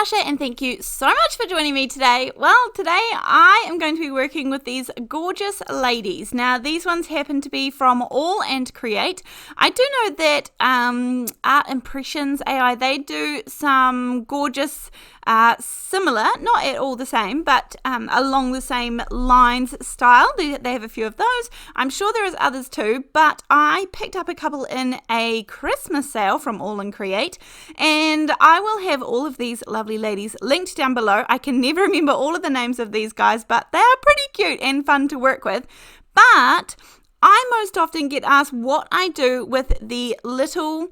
Natasha and thank you so much for joining me today. Well, today I am going to be working with these gorgeous ladies. Now, these ones happen to be from AALL Create. I do know that Art Impressions AI, they do some gorgeous similar, not at all the same, but along the same lines style. They have a few of those. I'm sure there is others too, but I picked up a couple in a Christmas sale from AALL Create, and I will have all of these lovely ladies linked down below. I can never remember all of the names of these guys, but they are pretty cute and fun to work with. But I most often get asked what I do with the little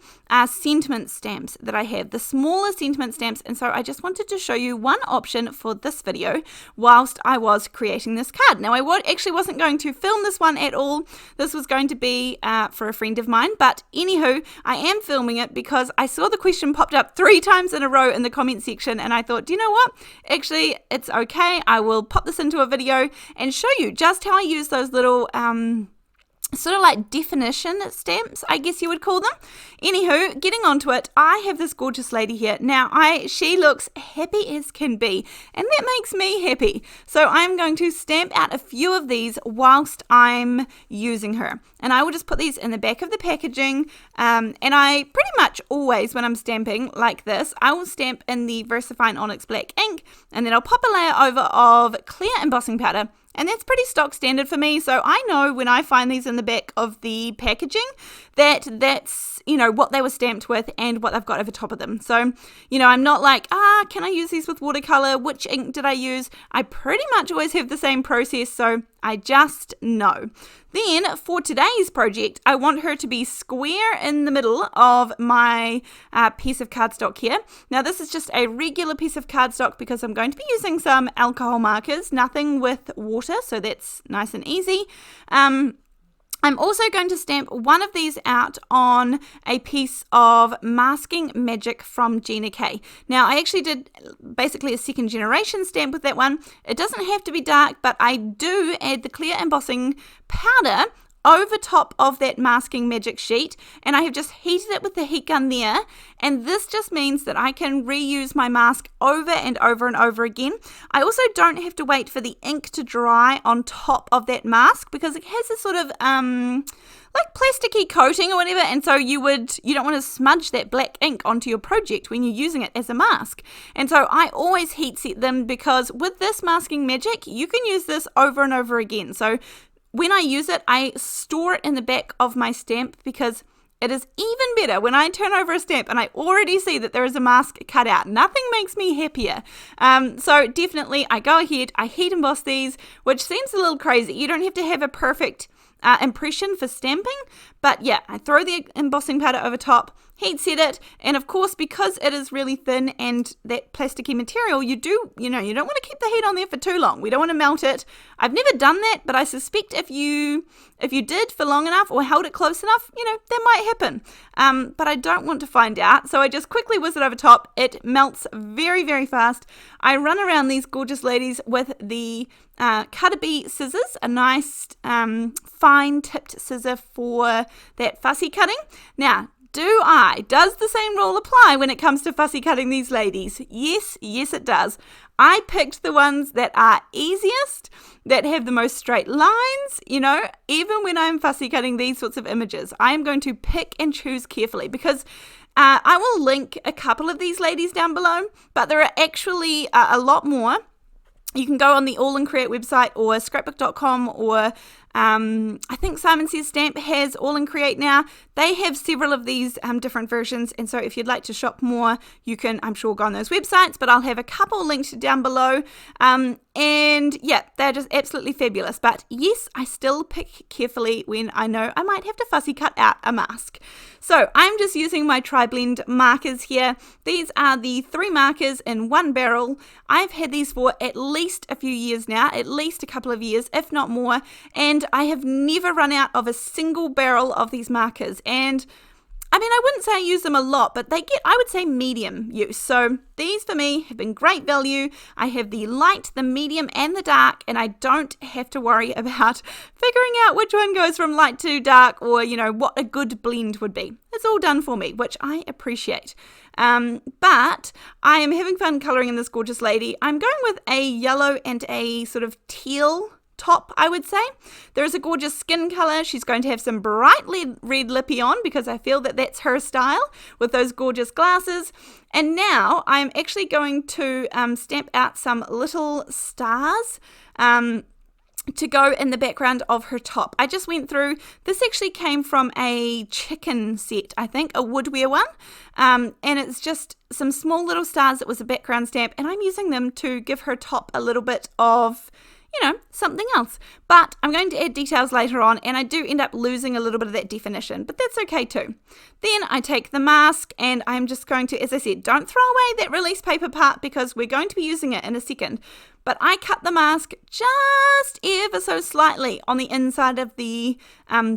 sentiment stamps that I have, the smaller sentiment stamps, and so I just wanted to show you one option for this video whilst I was creating this card. Now, I actually wasn't going to film this one at all. This was going to be for a friend of mine, but anywho, I am filming it because I saw the question popped up 3 times in a row in the comment section, and I thought, do you know what? Actually, it's okay. I will pop this into a video and show you just how I use those little sort of like definition stamps, I guess you would call them. Anywho, getting onto it, I have this gorgeous lady here. Now, she looks happy as can be, and that makes me happy. So I'm going to stamp out a few of these whilst I'm using her. And I will just put these in the back of the packaging. And I pretty much always, when I'm stamping like this, I will stamp in the VersaFine Onyx Black ink, and then I'll pop a layer over of clear embossing powder. And that's pretty stock standard for me, so I know when I find these in the back of the packaging that's, you know, what they were stamped with and what I've got over top of them. So, you know, I'm not like, can I use these with watercolor? Which ink did I use? I pretty much always have the same process, so I just know. Then, for today's project, I want her to be square in the middle of my piece of cardstock here. Now, this is just a regular piece of cardstock because I'm going to be using some alcohol markers, nothing with water, so that's nice and easy. I'm also going to stamp one of these out on a piece of Masking Magic from Gina K. Now, I actually did basically a second generation stamp with that one. It doesn't have to be dark, but I do add the clear embossing powder over top of that Masking Magic sheet, and I have just heated it with the heat gun there, and this just means that I can reuse my mask over and over and over again. I also don't have to wait for the ink to dry on top of that mask because it has a sort of like plasticky coating or whatever, and so you don't want to smudge that black ink onto your project when you're using it as a mask. And so I always heat set them because with this Masking Magic, you can use this over and over again. So when I use it, I store it in the back of my stamp because it is even better when I turn over a stamp and I already see that there is a mask cut out. Nothing makes me happier. So definitely I go ahead, I heat emboss these, which seems a little crazy. You don't have to have a perfect impression for stamping, but yeah, I throw the embossing powder over top, heat set it, and of course, because it is really thin and that plasticky material, you don't want to keep the heat on there for too long. We don't want to melt it. I've never done that, but I suspect if you did for long enough or held it close enough, that might happen. But I don't want to find out, so I just quickly whiz it over top. It melts very, very fast. I run around these gorgeous ladies with the Cutter-Bee scissors, a nice fine tipped scissor for that fussy cutting. Now, does the same rule apply when it comes to fussy cutting these ladies? Yes, it does. I picked the ones that are easiest, that have the most straight lines. Even when I'm fussy cutting these sorts of images, I am going to pick and choose carefully because I will link a couple of these ladies down below, but there are actually a lot more. You can go on the AALL Create website or scrapbook.com or I think Simon Says Stamp has AALL Create now. They have several of these different versions, and so if you'd like to shop more, you can, I'm sure, go on those websites, but I'll have a couple linked down below. And yeah, they're just absolutely fabulous. But yes, I still pick carefully when I know I might have to fussy cut out a mask. So I'm just using my TriBlend markers here. These are the 3 markers in one barrel. I've had these for at least a few years now, at least a couple of years, if not more. And I have never run out of a single barrel of these markers. And I mean, I wouldn't say I use them a lot, but they get, I would say, medium use. So these for me have been great value. I have the light, the medium, and the dark, and I don't have to worry about figuring out which one goes from light to dark, or, you know, what a good blend would be. It's all done for me, which I appreciate. But I am having fun coloring in this gorgeous lady. I'm going with a yellow and a sort of teal top, I would say. There is a gorgeous skin color. She's going to have some bright red lippy on because I feel that that's her style with those gorgeous glasses. And now I'm actually going to stamp out some little stars to go in the background of her top. I just went through, this actually came from a chicken set, I think, a woodware one, and it's just some small little stars that was a background stamp, and I'm using them to give her top a little bit of, you know, something else. But I'm going to add details later on, and I do end up losing a little bit of that definition, but that's okay too. Then I take the mask, and I'm just going to, as I said, don't throw away that release paper part because we're going to be using it in a second. But I cut the mask just ever so slightly on the inside of the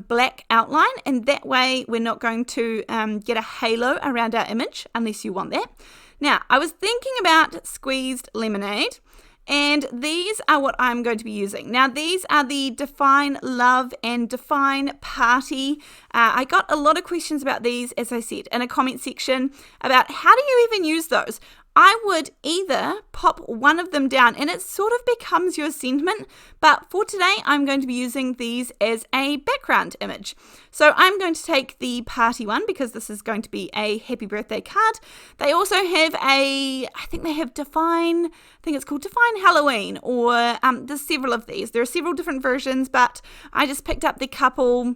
black outline, and that way we're not going to get a halo around our image unless you want that. Now, I was thinking about squeezed lemonade, and these are what I'm going to be using. Now, these are the Define Love and Define Party. I got a lot of questions about these, as I said, in a comment section about how do you even use those? I would either pop one of them down and it sort of becomes your sentiment, but for today I'm going to be using these as a background image. So I'm going to take the party one because this is going to be a happy birthday card. They also have I think they have I think it's called Define Halloween, or there's several of these. There are several different versions, but I just picked up the couple.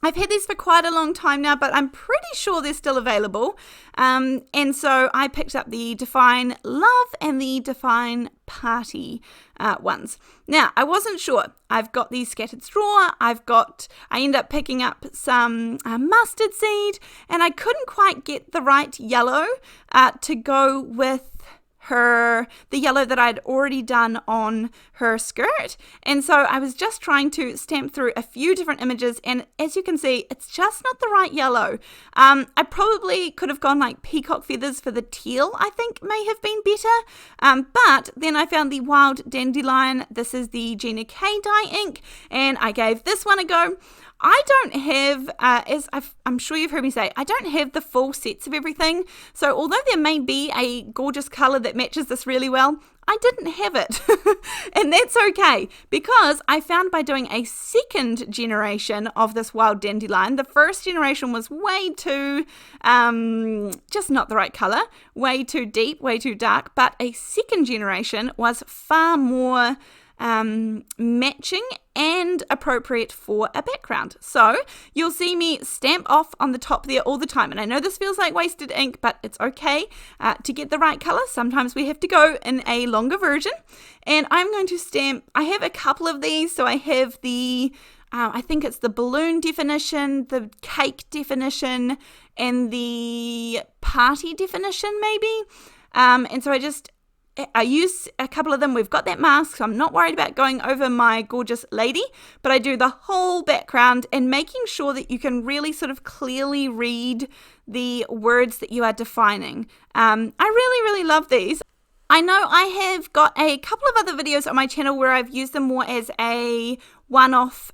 I've had these for quite a long time now, but I'm pretty sure they're still available. And so I picked up the Define Love and the Define Party ones. Now, I wasn't sure. I've got the Scattered Straw. I end up picking up some mustard seed, and I couldn't quite get the right yellow to go with the yellow that I'd already done on her skirt. And so I was just trying to stamp through a few different images, and as you can see, it's just not the right yellow. I probably could have gone like peacock feathers for the teal, I think may have been better. But then I found the Wild Dandelion. This is the Gina K dye ink, and I gave this one a go. I don't have, as I'm sure you've heard me say, I don't have the full sets of everything. So although there may be a gorgeous color that matches this really well, I didn't have it. And that's okay, because I found by doing a second generation of this Wild Dandelion, the first generation was way too, just not the right color, way too deep, way too dark, but a second generation was far more matching and appropriate for a background. So you'll see me stamp off on the top there all the time, and I know this feels like wasted ink, but it's okay. To get the right color, sometimes we have to go in a longer version, and I'm going to stamp. I have a couple of these. So I have the I think it's the balloon definition, the cake definition, and the party definition maybe, and so I use a couple of them. We've got that mask, so I'm not worried about going over my gorgeous lady, but I do the whole background and making sure that you can really sort of clearly read the words that you are defining. I really, really love these. I know I have got a couple of other videos on my channel where I've used them more as a one-off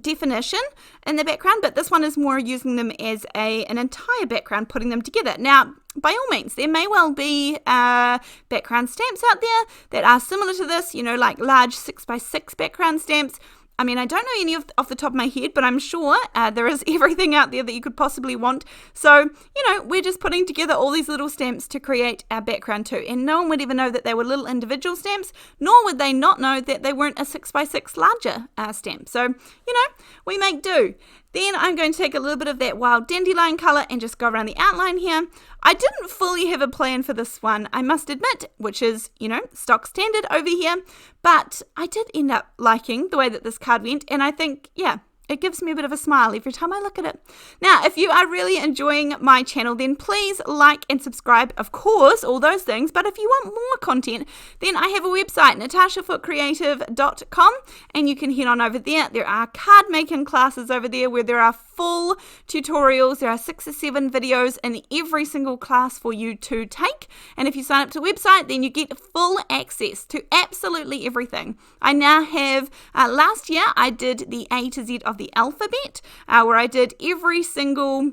definition in the background, but this one is more using them as an entire background, putting them together. Now, by all means, there may well be background stamps out there that are similar to this, you know, like large 6x6 background stamps. I mean, I don't know any off the top of my head, but I'm sure there is everything out there that you could possibly want. So, you know, we're just putting together all these little stamps to create our background too. And no one would even know that they were little individual stamps, nor would they not know that they weren't a 6x6 larger stamp. So, you know, we make do. Then I'm going to take a little bit of that Wild Dandelion color and just go around the outline here. I didn't fully have a plan for this one, I must admit, which is, you know, stock standard over here. But I did end up liking the way that this card went. And I think, yeah, it gives me a bit of a smile every time I look at it. Now, if you are really enjoying my channel, then please like and subscribe, of course, all those things. But if you want more content, then I have a website, natashafootecreative.com, and you can head on over there. There are card making classes over there where there are full tutorials. There are 6 or 7 videos in every single class for you to take. And if you sign up to the website, then you get full access to absolutely everything. I now have, last year I did the A to Z of the alphabet, where I did every single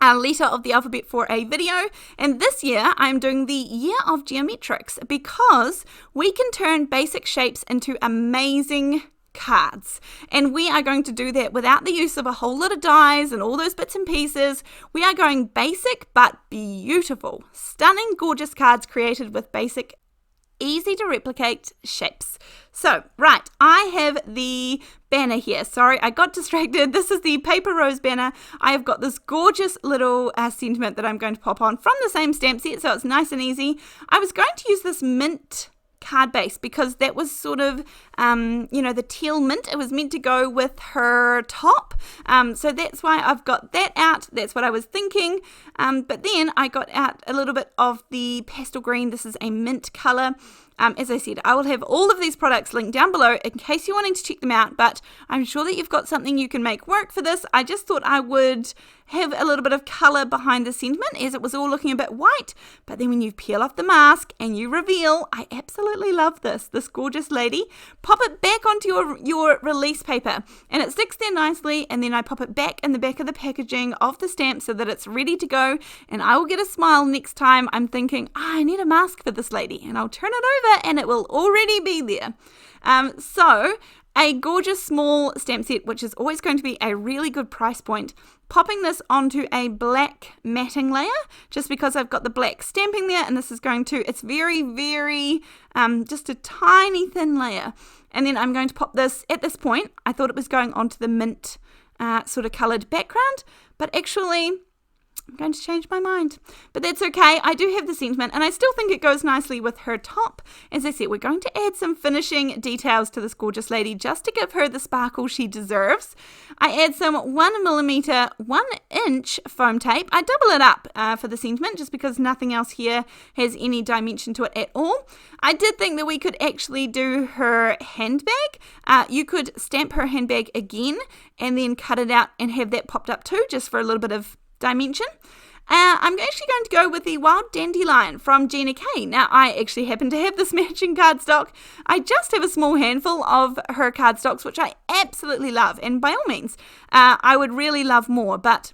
letter of the alphabet for a video, and this year I'm doing the year of geometrics, because we can turn basic shapes into amazing cards, and we are going to do that without the use of a whole lot of dies and all those bits and pieces. We are going basic but beautiful, stunning, gorgeous cards created with basic, easy to replicate shapes. So, right, I have the banner here. Sorry, I got distracted. This is the Paper Rose banner. I have got this gorgeous little sentiment that I'm going to pop on from the same stamp set, so it's nice and easy. I was going to use this mint card base because that was sort of, the teal mint. It was meant to go with her top. So that's why I've got that out. That's what I was thinking. But then I got out a little bit of the pastel green. This is a mint color. As I said, I will have all of these products linked down below in case you're wanting to check them out, but I'm sure that you've got something you can make work for this. I just thought I would have a little bit of colour behind the sentiment, as it was all looking a bit white, but then when you peel off the mask and you reveal, I absolutely love this gorgeous lady. Pop it back onto your release paper, and it sticks there nicely, and then I pop it back in the back of the packaging of the stamp so that it's ready to go, and I will get a smile next time I'm thinking, I need a mask for this lady, and I'll turn it over and it will already be there. So a gorgeous small stamp set, which is always going to be a really good price point. Popping this onto a black matting layer, just because I've got the black stamping there, and this is going to, it's very, very, just a tiny thin layer. And then I'm going to pop this, at this point, I thought it was going onto the mint sort of coloured background, but actually I'm going to change my mind, but that's okay. I do have the sentiment, and I still think it goes nicely with her top. As I said, we're going to add some finishing details to this gorgeous lady just to give her the sparkle she deserves. I add some 1mm, 1 inch foam tape. I double it up for the sentiment just because nothing else here has any dimension to it at all. I did think that we could actually do her handbag. You could stamp her handbag again and then cut it out and have that popped up too, just for a little bit of dimension. I'm actually going to go with the Wild Dandelion from Gina K. Now, I actually happen to have this matching cardstock. I just have a small handful of her cardstocks, which I absolutely love, and by all means, I would really love more, but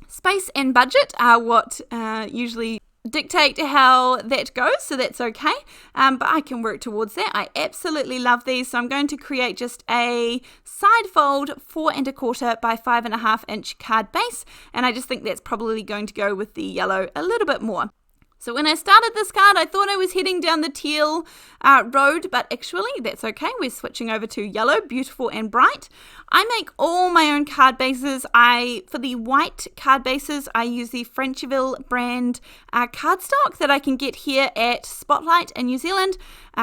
space and budget are what usually dictate how that goes, so that's okay, but I can work towards that. I absolutely love these, so I'm going to create just a side fold 4 1/4 by 5 1/2 inch card base, and I just think that's probably going to go with the yellow a little bit more. So when I started this card, I thought I was heading down the teal road, but actually that's okay. We're switching over to yellow, beautiful and bright. I make all my own card bases. For the white card bases, I use the Frenchville brand cardstock that I can get here at Spotlight in New Zealand.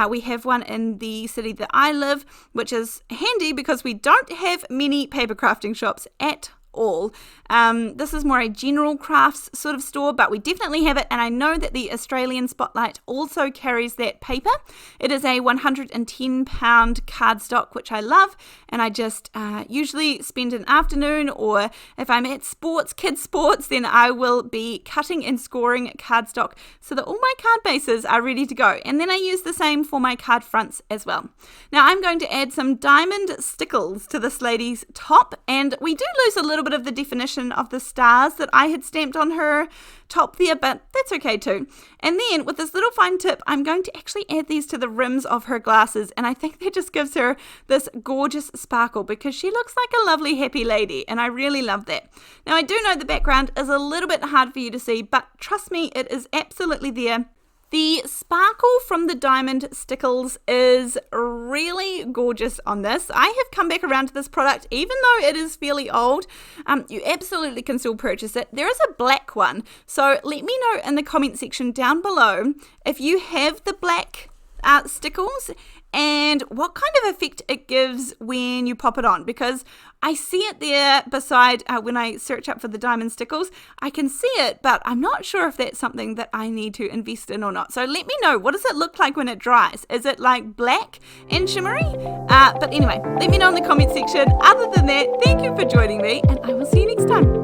We have one in the city that I live, which is handy because we don't have many paper crafting shops at all. This is more a general crafts sort of store, but we definitely have it, and I know that the Australian Spotlight also carries that paper. It is a 110 pound cardstock, which I love, and I just usually spend an afternoon, or if I'm at kids sports, then I will be cutting and scoring cardstock so that all my card bases are ready to go, and then I use the same for my card fronts as well. Now I'm going to add some diamond stickles to this lady's top, and we do lose a little bit of the definition of the stars that I had stamped on her top there, but that's okay too. And then with this little fine tip, I'm going to actually add these to the rims of her glasses, and I think that just gives her this gorgeous sparkle because she looks like a lovely happy lady, and I really love that. Now I do know the background is a little bit hard for you to see, but trust me, it is absolutely there. The sparkle from the diamond stickles is really gorgeous on this. I have come back around to this product, even though it is fairly old. You absolutely can still purchase it. There is a black one, so let me know in the comment section down below if you have the black stickles and what kind of effect it gives when you pop it on, because I see it there beside, when I search up for the diamond stickles, I can see it, but I'm not sure if that's something that I need to invest in or not. So let me know, what does it look like when it dries? Is it like black and shimmery? But anyway, let me know in the comment section. Other than that, thank you for joining me, and I will see you next time.